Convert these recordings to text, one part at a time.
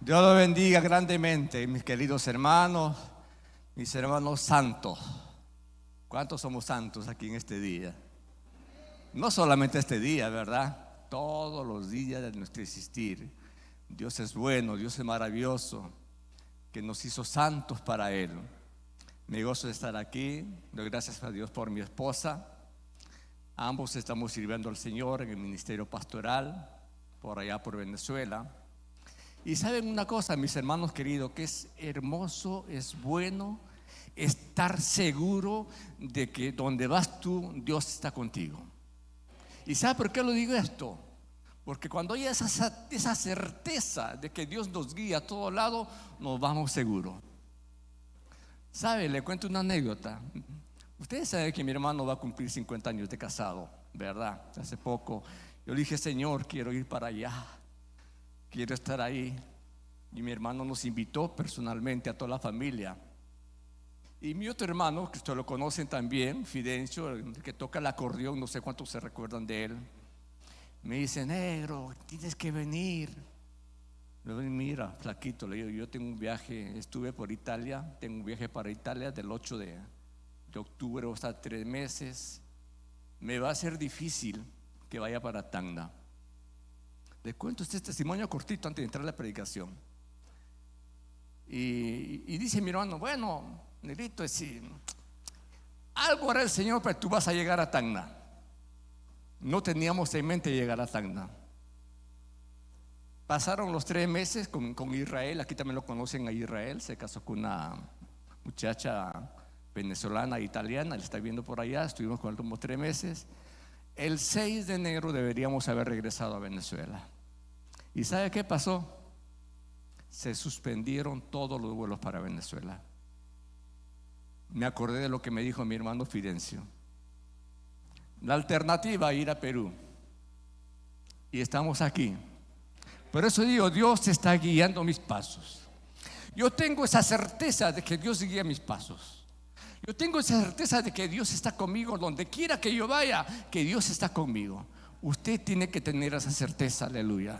Dios los bendiga grandemente, mis queridos hermanos, mis hermanos santos. ¿Cuántos somos santos aquí en este día? No solamente este día, ¿verdad? Todos los días de nuestro existir. Dios es bueno, Dios es maravilloso, que nos hizo santos para Él. Me gozo de estar aquí. Doy gracias a Dios por mi esposa. Ambos estamos sirviendo al Señor en el ministerio pastoral por allá por Venezuela. Y saben una cosa, mis hermanos queridos, que es hermoso, es bueno estar seguro de que donde vas tú, Dios está contigo. ¿Y sabe por qué lo digo esto? Porque cuando hay esa certeza de que Dios nos guía a todo lado, nos vamos seguros. ¿Sabe? Le cuento una anécdota. Ustedes saben que mi hermano va a cumplir 50 años de casado, ¿verdad? Hace poco yo le dije: Señor, quiero ir para allá, quiero estar ahí. Y mi hermano nos invitó personalmente a toda la familia. Y mi otro hermano, que ustedes lo conocen también, Fidencio, el que toca el acordeón, no sé cuántos se recuerdan de él, me dice: negro, tienes que venir. Le digo: mira, flaquito, le digo, yo tengo un viaje, estuve por Italia, tengo un viaje para Italia del 8 de octubre hasta 3 meses. Me va a ser difícil que vaya para Tacna. Le cuento este testimonio cortito antes de entrar a la predicación. Y dice mi hermano: bueno, negrito, algo hará el Señor, pero tú vas a llegar a Tacna. No teníamos en mente llegar a Tacna. Pasaron los 3 meses con Israel. Aquí también lo conocen a Israel. Se casó con una muchacha venezolana italiana, le está viendo por allá. Estuvimos con él como 3 meses. El 6 de enero deberíamos haber regresado a Venezuela. ¿Y sabe qué pasó? Se suspendieron todos los vuelos para Venezuela. Me acordé de lo que me dijo mi hermano Fidencio. La alternativa es ir a Perú. Y estamos aquí. Por eso digo, Dios está guiando mis pasos. Yo tengo esa certeza de que Dios guía mis pasos. Yo tengo esa certeza de que Dios está conmigo donde quiera que yo vaya, que Dios está conmigo. Usted tiene que tener esa certeza, aleluya.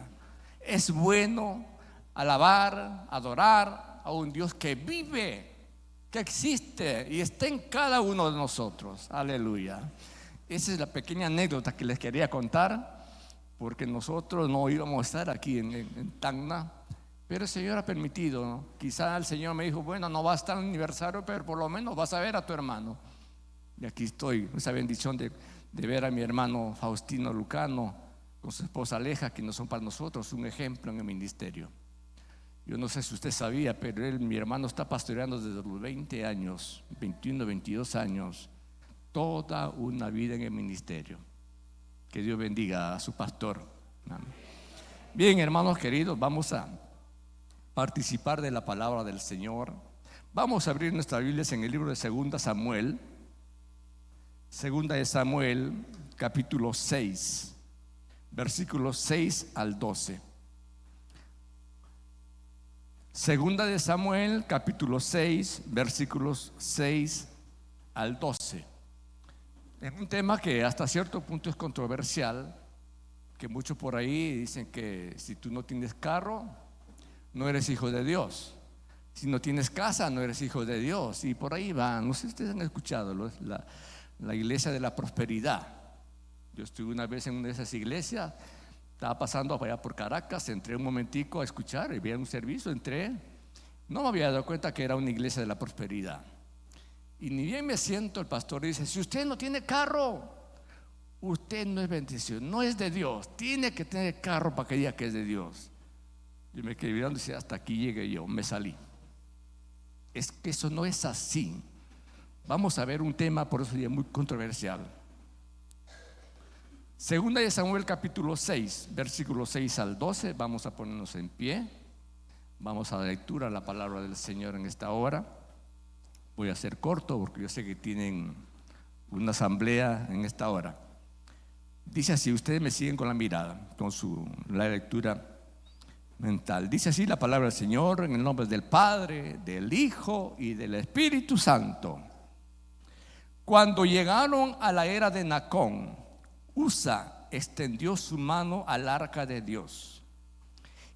Es bueno alabar, adorar a un Dios que vive, que existe y está en cada uno de nosotros, aleluya. Esa es la pequeña anécdota que les quería contar, porque nosotros no íbamos a estar aquí en Tacna, pero el Señor ha permitido, ¿no? Quizá el Señor me dijo: bueno, no va a estar en el aniversario, pero por lo menos vas a ver a tu hermano. Y aquí estoy, esa bendición de ver a mi hermano Faustino Lucano con su esposa Aleja, que no son para nosotros un ejemplo en el ministerio. Yo no sé si usted sabía, pero mi hermano está pastoreando desde los 20 años, 21, 22 años, toda una vida en el ministerio. Que Dios bendiga a su pastor. Amén. Bien, hermanos queridos, vamos a participar de la palabra del Señor. Vamos a abrir nuestras Biblias en el libro de 2 Samuel. 2 de Samuel, capítulo 6, versículos 6 al 12. 2 de Samuel, capítulo 6, versículos 6 al 12. Es un tema que hasta cierto punto es controversial, que muchos por ahí dicen que si tú no tienes carro, no eres hijo de Dios. Si no tienes casa, no eres hijo de Dios. Y por ahí van, no sé si ustedes han escuchado, la iglesia de la prosperidad. Yo estuve una vez en una de esas iglesias, estaba pasando allá por Caracas, entré un momentico a escuchar y vi un servicio, entré, no me había dado cuenta que era una iglesia de la prosperidad. Y ni bien me siento, el pastor dice: si usted no tiene carro, usted no es bendición, no es de Dios, tiene que tener carro para que diga que es de Dios. Yo me quedé mirando y decía: hasta aquí llegué yo, me salí. Es que eso no es así. Vamos a ver un tema, por eso es muy controversial. 2 de Samuel, capítulo 6, versículos 6 al 12. Vamos a ponernos en pie. Vamos a la lectura de la palabra del Señor en esta hora. Voy a ser corto porque yo sé que tienen una asamblea en esta hora. Dice así, ustedes me siguen con la mirada, con la lectura mental. Dice así la palabra del Señor, en el nombre del Padre, del Hijo y del Espíritu Santo. Cuando llegaron a la era de Nacón, Usa extendió su mano al arca de Dios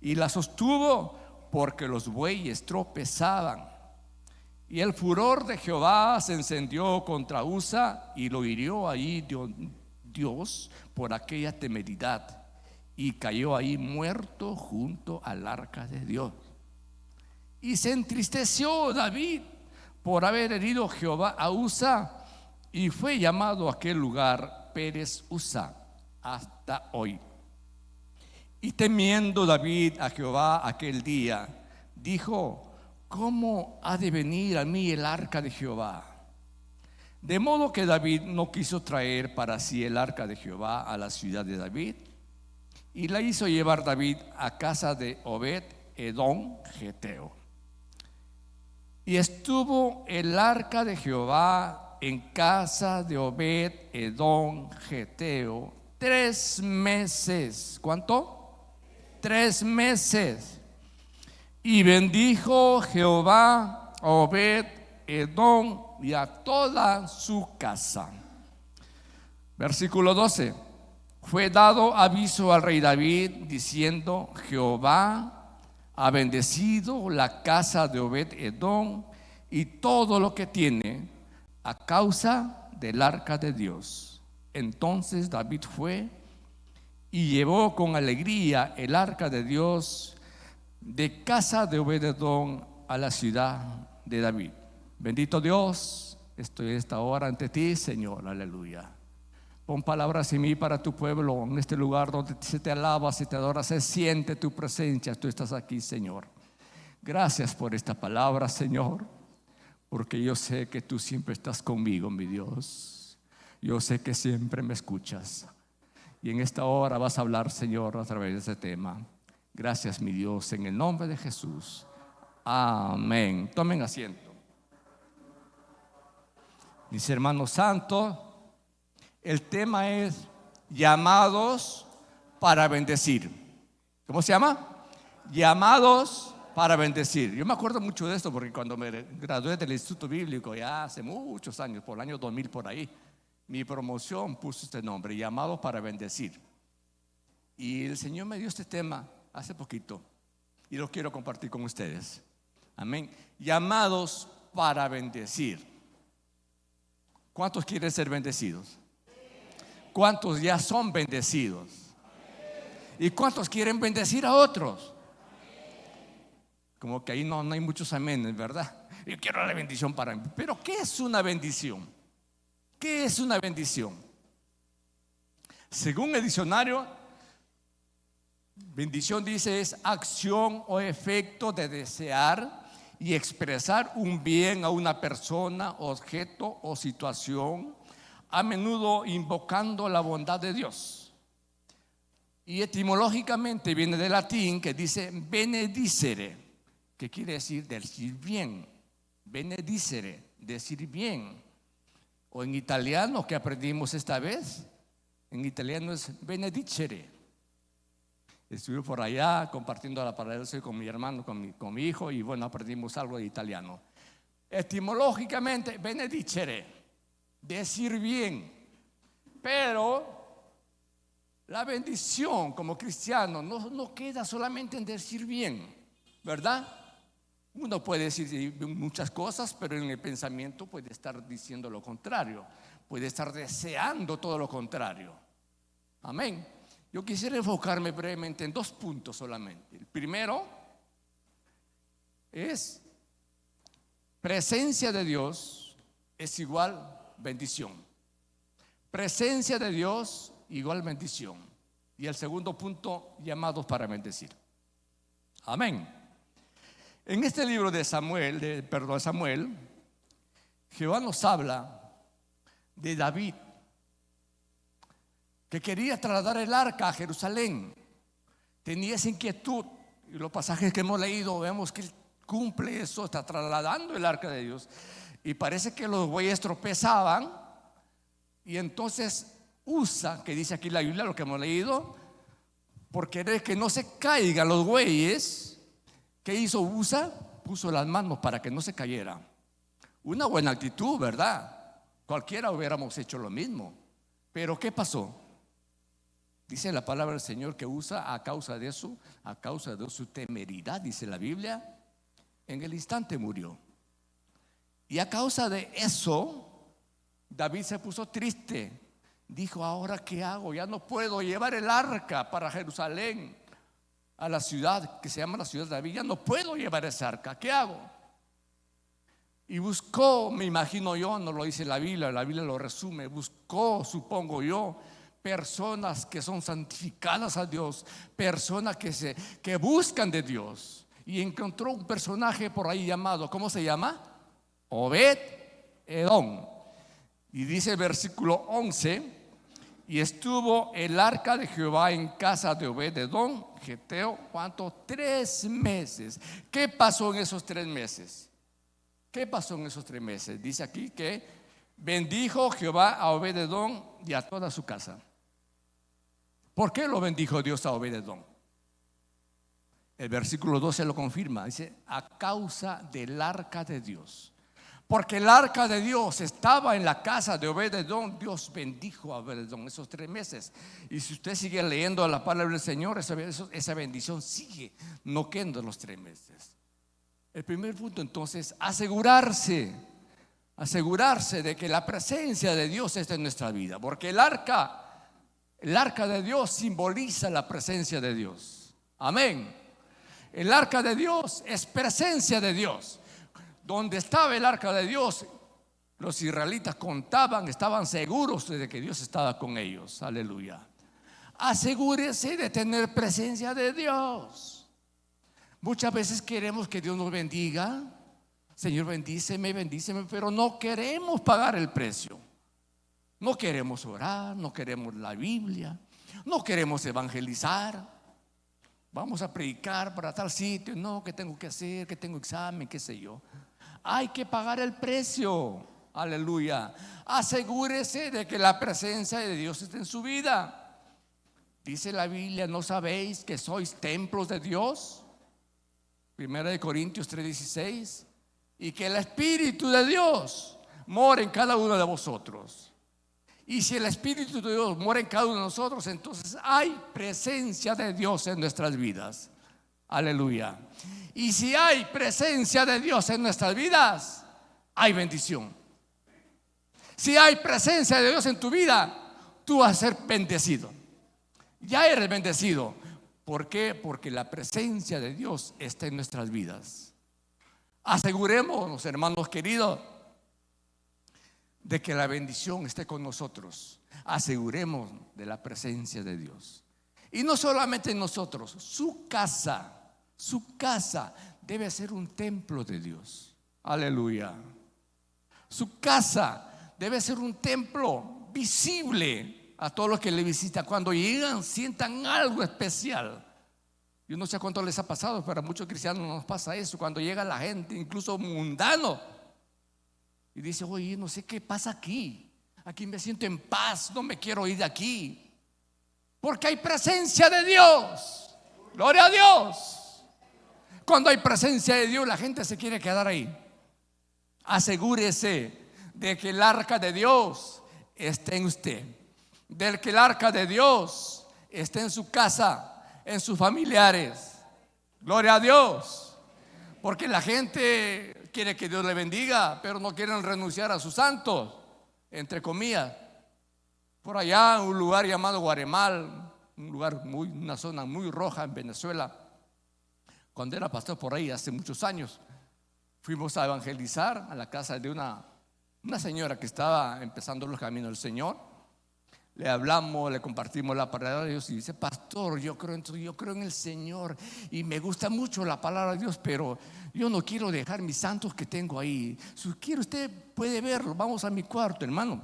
y la sostuvo porque los bueyes tropezaban. Y el furor de Jehová se encendió contra Usa y lo hirió ahí Dios por aquella temeridad, y cayó ahí muerto junto al arca de Dios. Y se entristeció David por haber herido Jehová a Usa, y fue llamado aquel lugar Pérez Usa hasta hoy. Y temiendo David a Jehová aquel día, dijo: ¿cómo ha de venir a mí el arca de Jehová? De modo que David no quiso traer para sí el arca de Jehová a la ciudad de David, y la hizo llevar David a casa de Obed Edom Geteo. Y estuvo el arca de Jehová en casa de Obed Edom Geteo 3 meses. ¿Cuánto? 3 meses. Y bendijo Jehová a Obed Edom y a toda su casa. Versículo 12. Fue dado aviso al rey David diciendo: Jehová ha bendecido la casa de Obed Edom y todo lo que tiene a causa del arca de Dios. Entonces David fue y llevó con alegría el arca de Dios de casa de Obed Edom a la ciudad de David. Bendito Dios, estoy esta hora ante ti, Señor, aleluya. Pon palabras en mí para tu pueblo, en este lugar donde se te alaba, se te adora, se siente tu presencia. Tú estás aquí, Señor. Gracias por esta palabra, Señor, porque yo sé que tú siempre estás conmigo, mi Dios. Yo sé que siempre me escuchas, y en esta hora vas a hablar, Señor, a través de este tema. Gracias, mi Dios, en el nombre de Jesús. Amén. Tomen asiento. Mis hermanos santos, el tema es llamados para bendecir. ¿Cómo se llama? Llamados para bendecir. Yo me acuerdo mucho de esto porque cuando me gradué del Instituto Bíblico, ya hace muchos años, por el año 2000 por ahí, mi promoción puso este nombre: llamados para bendecir. Y el Señor me dio este tema hace poquito y lo quiero compartir con ustedes. Amén. Llamados para bendecir. ¿Cuántos quieren ser bendecidos? ¿Cuántos ya son bendecidos? ¿Y cuántos quieren bendecir a otros? Como que ahí no hay muchos amenes, ¿verdad? Yo quiero la bendición para mí. Pero ¿qué es una bendición? ¿Qué es una bendición? Según el diccionario, bendición dice es acción o efecto de desear y expresar un bien a una persona, objeto o situación, a menudo invocando la bondad de Dios. Y etimológicamente viene del latín que dice benedicere, que quiere decir decir bien. Benedicere, decir bien. O en italiano, que aprendimos esta vez, en italiano es benedicere. Estuve por allá compartiendo la palabra de Dios con mi hermano, con mi hijo, y bueno, aprendimos algo de italiano. Etimológicamente, benedicere, decir bien. Pero la bendición como cristiano no queda solamente en decir bien, ¿verdad? Uno puede decir muchas cosas, pero en el pensamiento puede estar diciendo lo contrario, puede estar deseando todo lo contrario. Amén. Yo quisiera enfocarme brevemente en 2 puntos solamente. El primero es: presencia de Dios es igual bendición. Presencia de Dios igual bendición. Y el segundo punto, llamados para bendecir. Amén. En este libro de Samuel, Jehová nos habla de David, que quería trasladar el arca a Jerusalén. Tenía esa inquietud, y los pasajes que hemos leído vemos que él cumple eso, está trasladando el arca de Dios, y parece que los bueyes tropezaban. Y entonces Usa, que dice aquí la Biblia, lo que hemos leído, por querer que no se caigan los bueyes, ¿qué hizo Usa? Puso las manos para que no se cayera. Una buena actitud, ¿verdad? Cualquiera hubiéramos hecho lo mismo. Pero ¿qué pasó? Dice la palabra del Señor que usa a causa de eso, a causa de su temeridad, dice la Biblia, en el instante murió. Y a causa de eso, David se puso triste. Dijo: ¿ahora qué hago? Ya no puedo llevar el arca para Jerusalén, a la ciudad que se llama la ciudad de David. Ya no puedo llevar esa arca, ¿qué hago? Y buscó, me imagino yo, no lo dice la Biblia lo resume. Buscó, supongo yo, personas que son santificadas a Dios, personas que buscan de Dios. Y encontró un personaje por ahí llamado, ¿cómo se llama? Obed-Edom. Y dice el versículo 11: y estuvo el arca de Jehová en casa de Obed-Edom, geteo, ¿cuánto? 3 meses. ¿Qué pasó en esos 3 meses? ¿Qué pasó en esos 3 meses? Dice aquí que bendijo Jehová a Obed-Edom y a toda su casa. ¿Por qué lo bendijo Dios a Obed-Edom? El versículo 12 lo confirma. Dice: a causa del arca de Dios. Porque el arca de Dios estaba en la casa de Obed-Edom. Dios bendijo a Obed-Edom esos 3 meses. Y si usted sigue leyendo la palabra del Señor, esa bendición sigue, no quedando los 3 meses. El primer punto entonces: asegurarse de que la presencia de Dios esté en nuestra vida. Porque el arca de Dios simboliza la presencia de Dios. Amén. El arca de Dios es presencia de Dios. Donde estaba el arca de Dios, los israelitas estaban seguros de que Dios estaba con ellos. Aleluya. Asegúrese de tener presencia de Dios. Muchas veces queremos que Dios nos bendiga. Señor, bendíceme, pero no queremos pagar el precio. No queremos orar, no queremos la Biblia, no queremos evangelizar. Vamos a predicar para tal sitio. No, que tengo que hacer, que tengo examen, qué sé yo. Hay que pagar el precio. Aleluya. Asegúrese de que la presencia de Dios esté en su vida. Dice la Biblia: ¿no sabéis que sois templos de Dios? 1 Corintios 3:16. Y que el Espíritu de Dios mora en cada uno de vosotros. Y si el Espíritu de Dios mora en cada uno de nosotros, entonces hay presencia de Dios en nuestras vidas. Aleluya. Y si hay presencia de Dios en nuestras vidas, hay bendición. Si hay presencia de Dios en tu vida, tú vas a ser bendecido. Ya eres bendecido. ¿Por qué? Porque la presencia de Dios está en nuestras vidas. Asegurémonos, hermanos queridos, de que la bendición esté con nosotros. Aseguremos de la presencia de Dios. Y no solamente nosotros, su casa debe ser un templo de Dios. Aleluya. Su casa debe ser un templo visible a todos los que le visitan. Cuando llegan, sientan algo especial. Yo no sé cuánto les ha pasado, pero a muchos cristianos nos pasa eso. Cuando llega la gente, incluso mundano, y dice: oye, no sé qué pasa aquí. Aquí me siento en paz, no me quiero ir de aquí. Porque hay presencia de Dios. Gloria a Dios. Cuando hay presencia de Dios, la gente se quiere quedar ahí. Asegúrese de que el arca de Dios esté en usted, de que el arca de Dios esté en su casa, en sus familiares. Gloria a Dios. Porque la gente quiere que Dios le bendiga, pero no quieren renunciar a sus santos, entre comillas. Por allá, un lugar llamado Guaremal, una zona muy roja en Venezuela. Cuando era pastor por ahí hace muchos años, fuimos a evangelizar a la casa de una señora que estaba empezando los caminos del Señor. Le hablamos, le compartimos la palabra de Dios y dice: pastor, yo creo en el Señor y me gusta mucho la palabra de Dios, pero yo no quiero dejar mis santos que tengo ahí. Si quiere, usted puede verlo. Vamos a mi cuarto, hermano.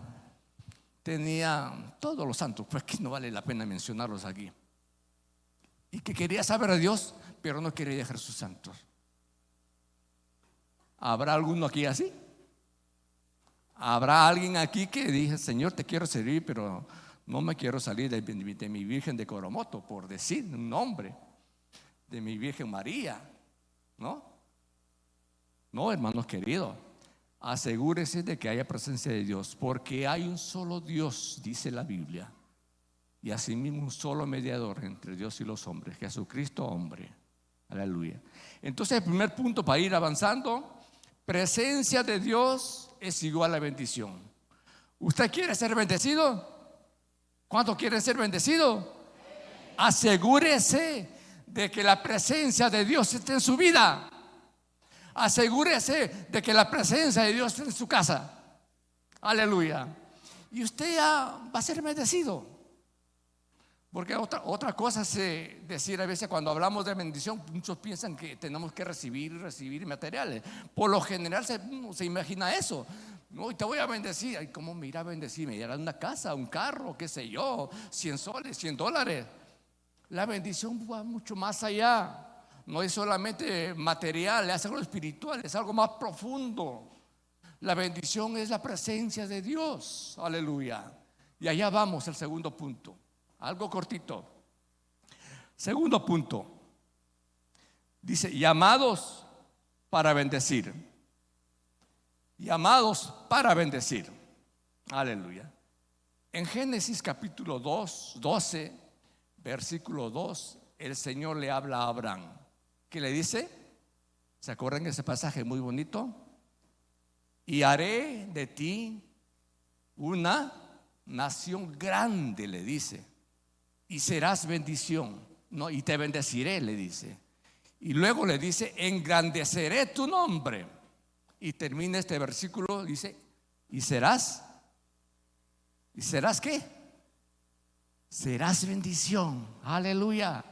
Tenía todos los santos, pues que no vale la pena mencionarlos aquí. Y que quería saber a Dios, pero no quería dejar sus santos. ¿Habrá alguno aquí así? ¿Habrá alguien aquí que dije: Señor, te quiero servir, pero no me quiero salir de mi Virgen de Coromoto, por decir un nombre, de mi Virgen María? No, hermanos queridos, asegúrese de que haya presencia de Dios, porque hay un solo Dios, dice la Biblia. y asimismo un solo mediador entre Dios y los hombres, Jesucristo hombre. Aleluya. Entonces el primer punto para ir avanzando: presencia de Dios es igual a bendición. ¿Usted quiere ser bendecido? ¿Cuántos quieren ser bendecidos? Asegúrese de que la presencia de Dios esté en su vida. Asegúrese de que la presencia de Dios esté en su casa. Aleluya. Y usted ya va a ser bendecido. Porque otra cosa es decir, a veces cuando hablamos de bendición, muchos piensan que tenemos que recibir materiales. Por lo general se imagina eso. No, te voy a bendecir. Ay, ¿cómo me irá a bendecir? Me irá a una casa, un carro, qué sé yo, 100 soles, $100. La bendición va mucho más allá. No es solamente material, es algo espiritual, es algo más profundo. La bendición es la presencia de Dios. Aleluya. Y allá vamos, el segundo punto. Algo cortito. Segundo punto. Dice, llamados para bendecir. Llamados para bendecir. Aleluya. En Génesis capítulo 12, versículo 2, el Señor le habla a Abraham. ¿Qué le dice? ¿Se acuerdan de ese pasaje muy bonito? Y haré de ti una nación grande, le dice, y serás bendición, ¿no? Y te bendeciré, le dice. Y luego le dice, engrandeceré tu nombre. Y termina este versículo, dice, ¿y serás qué? Serás bendición. Aleluya.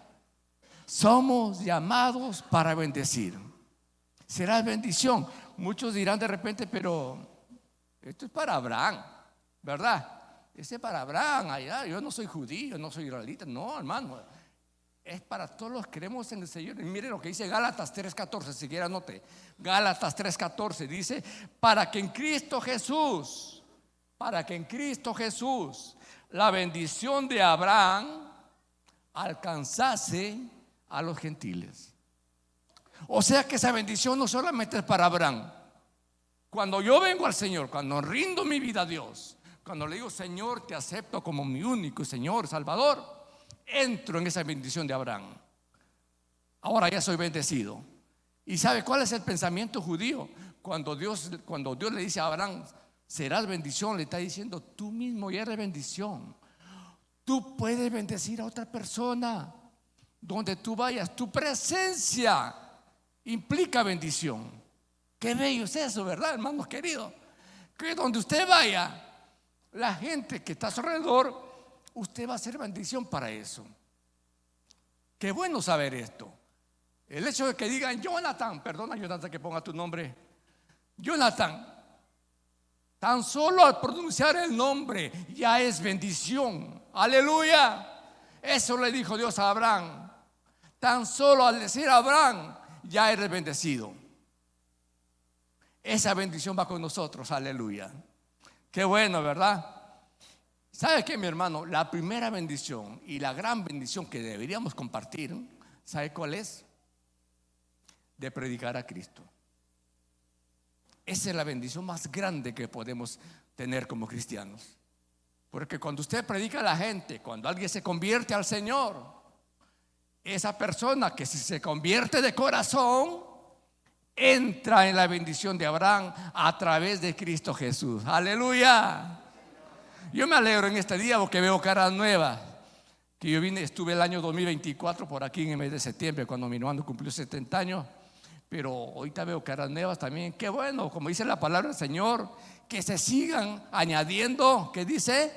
Somos llamados para bendecir. Serás bendición. Muchos dirán de repente, pero esto es para Abraham, ¿verdad? Ese es para Abraham, allá. Yo no soy judío, no soy israelita. No, hermano, es para todos los que creemos en el Señor. Y mire lo que dice Gálatas 3:14, si quiera anote. Gálatas 3:14 dice, para que en Cristo Jesús la bendición de Abraham alcanzase a los gentiles. O sea que esa bendición no solamente es para Abraham. Cuando yo vengo al Señor, cuando rindo mi vida a Dios, cuando le digo, Señor, te acepto como mi único Señor, Salvador, entro en esa bendición de Abraham. Ahora ya soy bendecido. ¿Y sabe cuál es el pensamiento judío? Cuando Dios le dice a Abraham, serás bendición, le está diciendo, tú mismo ya eres bendición. Tú puedes bendecir a otra persona. Donde tú vayas, tu presencia implica bendición. Qué bello es eso, ¿verdad, hermanos queridos? Que donde usted vaya, la gente que está a su alrededor, usted va a ser bendición para eso. Qué bueno saber esto. El hecho de que digan Jonathan, perdona Jonathan que ponga tu nombre, Jonathan, tan solo al pronunciar el nombre ya es bendición. Aleluya. Eso le dijo Dios a Abraham. Tan solo al decir a Abraham ya eres bendecido. Esa bendición va con nosotros. Aleluya. Qué bueno, ¿verdad? ¿Sabe qué, mi hermano? La primera bendición y la gran bendición que deberíamos compartir, ¿sabe cuál es? De predicar a Cristo. Esa es la bendición más grande que podemos tener como cristianos. Porque cuando usted predica a la gente, cuando alguien se convierte al Señor, esa persona que si se convierte de corazón, entra en la bendición de Abraham a través de Cristo Jesús. Aleluya. Yo me alegro en este día porque veo caras nuevas. Que yo estuve el año 2024 por aquí en el mes de septiembre, cuando mi hermano cumplió 70 años. Pero ahorita veo caras nuevas también. Qué bueno, como dice la palabra del Señor, que se sigan añadiendo, que dice,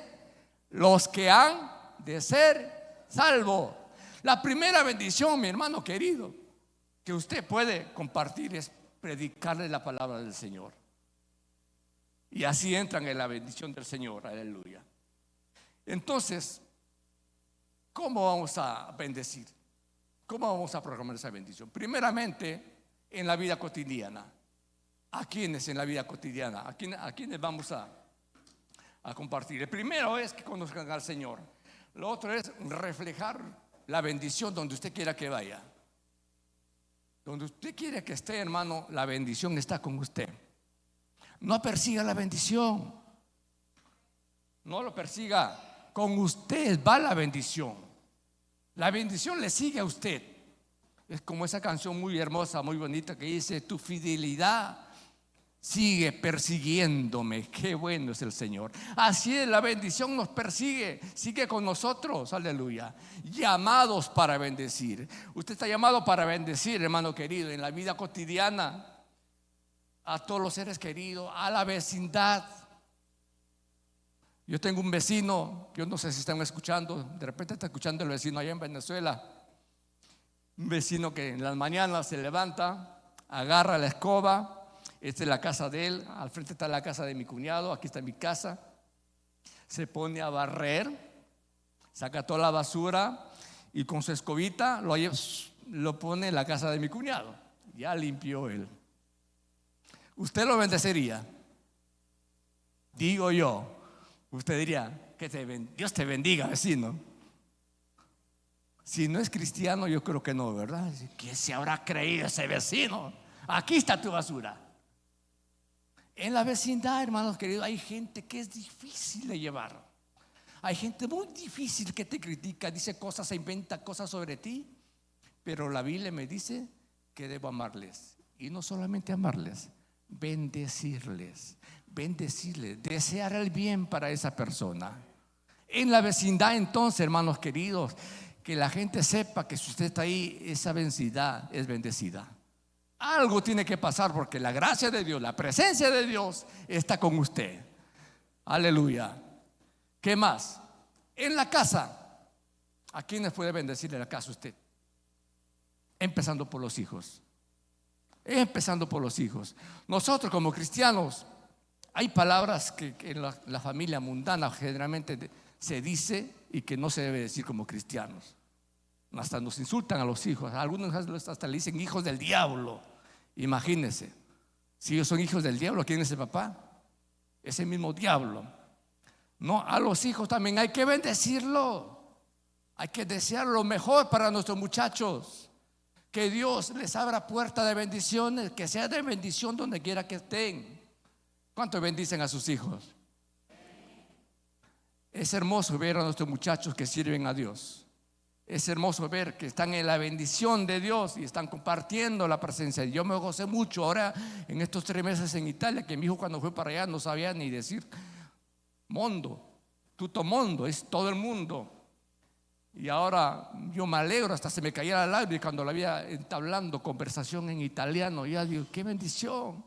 los que han de ser salvos. La primera bendición, mi hermano querido, que usted puede compartir es predicarle la palabra del Señor. Y así entran en la bendición del Señor. Aleluya. Entonces, ¿cómo vamos a bendecir? ¿Cómo vamos a proclamar esa bendición? Primeramente, en la vida cotidiana. ¿A quiénes en la vida cotidiana? ¿A quiénes vamos a compartir? El primero es que conozcan al Señor. Lo otro es reflejar la bendición donde usted quiera que vaya. Donde usted quiere que esté, hermano, la bendición está con usted. No persiga la bendición. No lo persiga. con usted va la bendición. La bendición le sigue a usted. Es como esa canción muy hermosa, muy bonita que dice: tu fidelidad sigue persiguiéndome. Qué bueno es el Señor. Así es, la bendición nos persigue, sigue con nosotros, aleluya. Llamados para bendecir. Usted está llamado para bendecir, hermano querido, en la vida cotidiana, a todos los seres queridos, a la vecindad. Yo tengo un vecino, yo no sé si están escuchando, de repente está escuchando el vecino allá en Venezuela. Un vecino que en las mañanas se levanta, agarra la escoba. Esta es la casa de él, al frente está la casa de mi cuñado, aquí está mi casa. Se pone a barrer, saca toda la basura y con su escobita lo pone en la casa de mi cuñado. Ya limpió él. ¿Usted lo bendecería? Digo yo. Usted diría: Dios te bendiga, vecino. Si no es cristiano, yo creo que no, ¿verdad? ¿Qué se habrá creído ese vecino? Aquí está tu basura. En la vecindad, hermanos queridos, hay gente que es difícil de llevar. Hay gente muy difícil que te critica, dice cosas, se inventa cosas sobre ti. Pero la Biblia me dice que debo amarles. Y no solamente amarles, bendecirles, desear el bien para esa persona. En la vecindad, entonces, hermanos queridos, que la gente sepa que si usted está ahí, esa vecindad es bendecida. Algo tiene que pasar, porque la gracia de Dios, la presencia de Dios está con usted. Aleluya. ¿Qué más? En la casa, ¿a quiénes puede bendecir en la casa usted? Empezando por los hijos. Nosotros como cristianos, hay palabras que en la familia mundana generalmente se dice y que no se debe decir como cristianos. Hasta nos insultan a los hijos. Algunos hasta le dicen hijos del diablo. Imagínense, si ellos son hijos del diablo, ¿quién es el papá? Ese mismo diablo. No, a los hijos también hay que bendecirlo. Hay que desear lo mejor para nuestros muchachos. Que Dios les abra puerta de bendiciones, que sea de bendición donde quiera que estén. ¿Cuántos bendicen a sus hijos? Es hermoso ver a nuestros muchachos que sirven a Dios. Es hermoso ver que están en la bendición de Dios y están compartiendo la presencia. Yo me gocé mucho ahora en estos 3 meses en Italia, que mi hijo cuando fue para allá no sabía ni decir mondo, tutto mondo, es todo el mundo. Y ahora yo me alegro, hasta se me caía la lágrima cuando la había entablando conversación en italiano. Ya digo, qué bendición.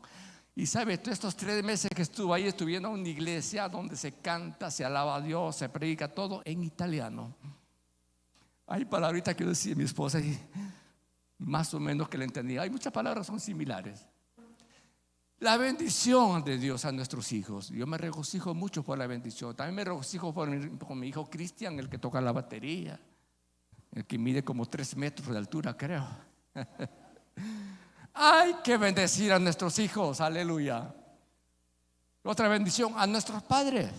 Y sabe, todos estos 3 meses que estuve ahí, estuve en una iglesia donde se canta, se alaba a Dios, se predica todo en italiano. Hay palabritas que yo decía a mi esposa y más o menos que la entendía. Hay muchas palabras son similares. La bendición de Dios a nuestros hijos. Yo me regocijo mucho por la bendición. También me regocijo por mi hijo Cristian, el que toca la batería, el que mide como 3 metros de altura, creo. Hay que bendecir a nuestros hijos, aleluya. Otra bendición, a nuestros padres.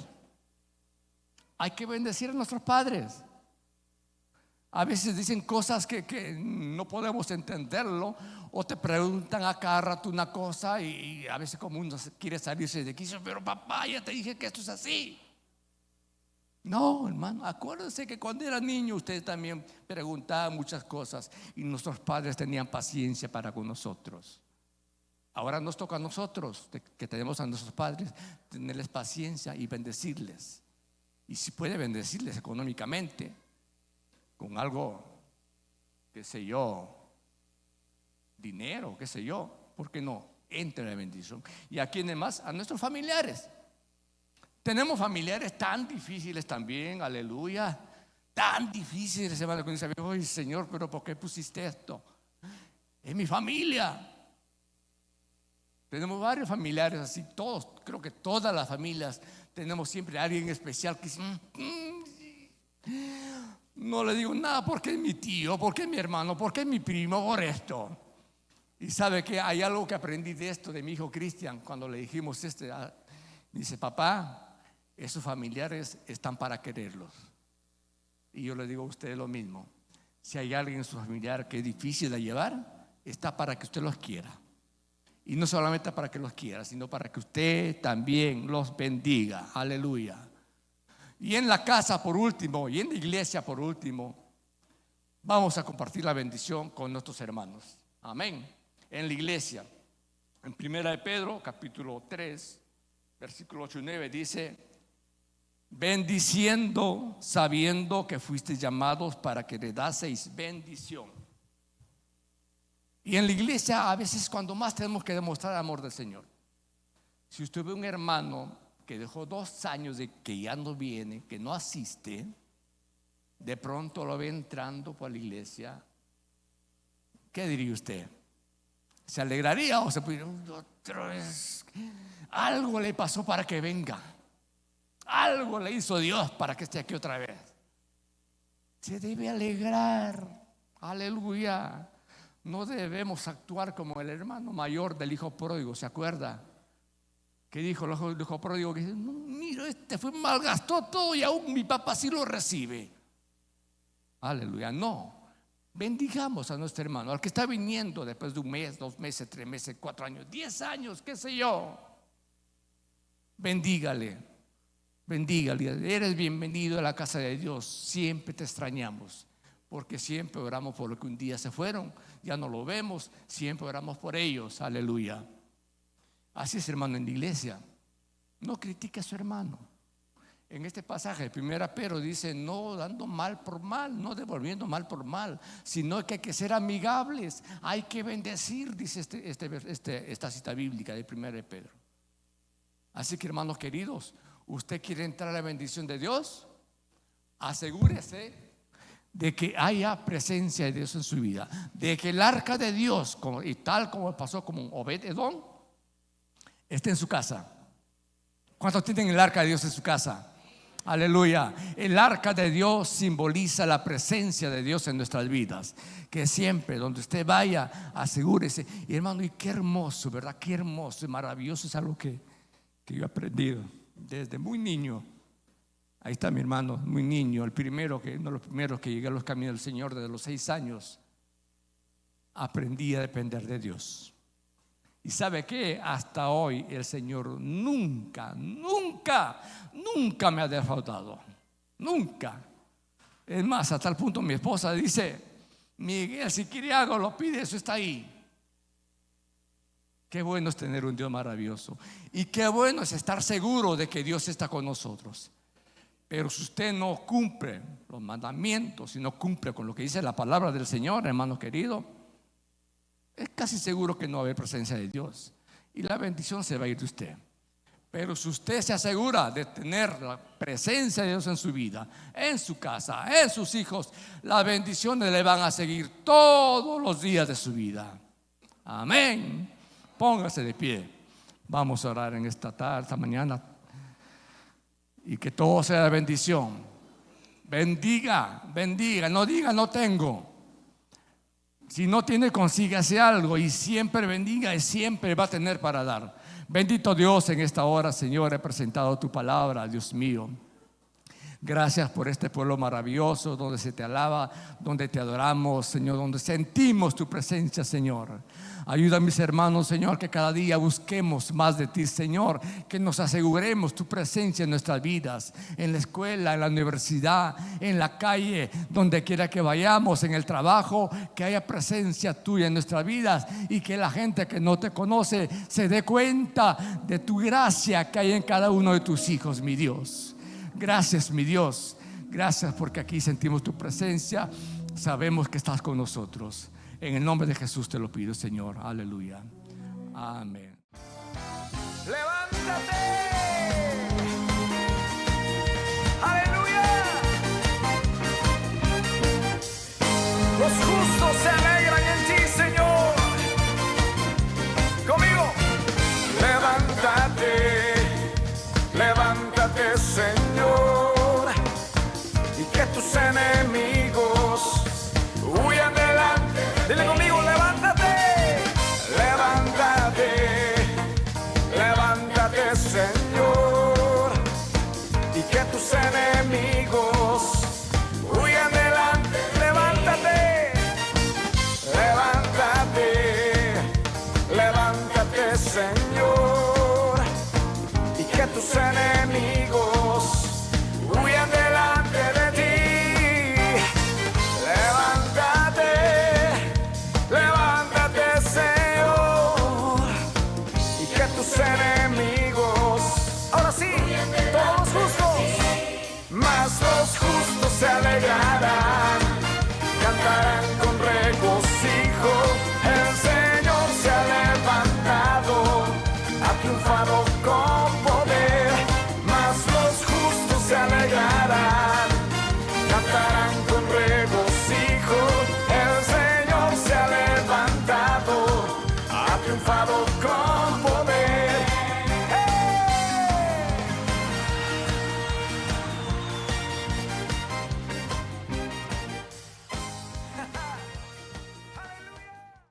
Hay que bendecir a nuestros padres. A veces dicen cosas que no podemos entenderlo, o te preguntan a cada rato una cosa y a veces como uno quiere salirse de quicio, pero papá, ya te dije que esto es así. No, hermano, acuérdense que cuando era niño ustedes también preguntaban muchas cosas y nuestros padres tenían paciencia para con nosotros. Ahora nos toca a nosotros, que tenemos a nuestros padres, tenerles paciencia y bendecirles. Y si puede bendecirles económicamente con algo, qué sé yo, dinero, qué sé yo, ¿por qué no? Entre la bendición. ¿Y a quiénes más? A nuestros familiares. Tenemos familiares tan difíciles también, aleluya, tan difíciles, hermano, que dice, oye Señor, pero ¿por qué pusiste esto? Es mi familia. Tenemos varios familiares así, todos, creo que todas las familias tenemos siempre a alguien especial que dice, no le digo nada porque es mi tío, porque es mi hermano, porque es mi primo, por esto. Y sabe que hay algo que aprendí de esto de mi hijo Cristian cuando le dijimos dice, papá, esos familiares están para quererlos. Y yo le digo a usted lo mismo. Si hay alguien en su familiar que es difícil de llevar, está para que usted los quiera. Y no solamente para que los quiera, sino para que usted también los bendiga. Aleluya. Y en la casa por último, y en la iglesia por último, vamos a compartir la bendición con nuestros hermanos. Amén. En la iglesia, en 1 de Pedro, capítulo 3, versículo 8 y 9, dice: bendiciendo, sabiendo que fuisteis llamados para que heredaseis bendición. Y en la iglesia a veces cuando más tenemos que demostrar el amor del Señor. Si usted ve un hermano que dejó 2 años de que ya no viene, que no asiste, de pronto lo ve entrando por la iglesia, ¿qué diría usted? ¿Se alegraría o se pondría otra vez? Algo le pasó para que venga. Algo le hizo Dios para que esté aquí otra vez. Se debe alegrar. Aleluya. No debemos actuar como el hermano mayor del hijo pródigo. ¿Se acuerda? Que dijo el hijo pródigo que dice: no, mira, este fue malgastó todo y aún mi papá sí lo recibe. Aleluya. No. Bendigamos a nuestro hermano, al que está viniendo después de 1 mes, 2 meses, 3 meses, 4 años, 10 años, qué sé yo. Bendígale. Bendígale. Eres bienvenido a la casa de Dios. Siempre te extrañamos, porque siempre oramos por los que un día se fueron, ya no lo vemos, siempre oramos por ellos. Aleluya. Así es, hermano, en la iglesia. No critique a su hermano. En este pasaje de 1 Pedro dice: no dando mal por mal, no devolviendo mal por mal, sino que hay que ser amigables, hay que bendecir, dice esta cita bíblica de 1 Pedro. Así que, hermanos queridos, ¿usted quiere entrar a la bendición de Dios? Asegúrese de que haya presencia de Dios en su vida, de que el arca de Dios, y tal como pasó con Obed-Edom, esté en su casa. ¿Cuántos tienen el arca de Dios en su casa? Aleluya. El arca de Dios simboliza la presencia de Dios en nuestras vidas. Que siempre donde usted vaya, asegúrese. Y hermano, y qué hermoso, ¿verdad? Qué hermoso y maravilloso. Es algo que yo he aprendido desde muy niño. Ahí está mi hermano, muy niño. Uno de los primeros que llegué a los caminos del Señor desde los 6 años. Aprendí a depender de Dios. Y sabe que hasta hoy el Señor nunca me ha defraudado. Nunca. Es más, hasta el punto mi esposa dice: Miguel, si quiere algo lo pide, eso está ahí. Qué bueno es tener un Dios maravilloso. Y qué bueno es estar seguro de que Dios está con nosotros. Pero si usted no cumple los mandamientos, si no cumple con lo que dice la palabra del Señor, hermano querido, es casi seguro que no va a haber presencia de Dios y la bendición se va a ir de usted. Pero si usted se asegura de tener la presencia de Dios en su vida, en su casa, en sus hijos, las bendiciones le van a seguir todos los días de su vida. Amén. Póngase de pie. Vamos a orar en esta tarde, esta mañana, y que todo sea bendición. Bendiga, no diga no tengo. Si no tiene, consígase algo y siempre bendiga y siempre va a tener para dar. Bendito Dios, en esta hora, Señor, he presentado tu palabra, Dios mío. Gracias por este pueblo maravilloso donde se te alaba, donde te adoramos, Señor, donde sentimos tu presencia, Señor. Ayuda a mis hermanos, Señor, que cada día busquemos más de ti, Señor, que nos aseguremos tu presencia en nuestras vidas, en la escuela, en la universidad, en la calle, donde quiera que vayamos, en el trabajo, que haya presencia tuya en nuestras vidas y que la gente que no te conoce se dé cuenta de tu gracia que hay en cada uno de tus hijos, mi Dios. Gracias, mi Dios. Gracias porque aquí sentimos tu presencia. Sabemos que estás con nosotros. En el nombre de Jesús te lo pido, Señor. Aleluya. Amén. Levántate. Aleluya. Los justos se alegran en ti, Señor. Conmigo. Levántate. Levántate, Señor, y que tus enemigos huyan delante. Dile conmigo: levántate, levántate, levántate, Señor, y que tus enemigos huyan delante. Levántate, levántate, levántate, Señor, y que tus enemigos huyan. triunfado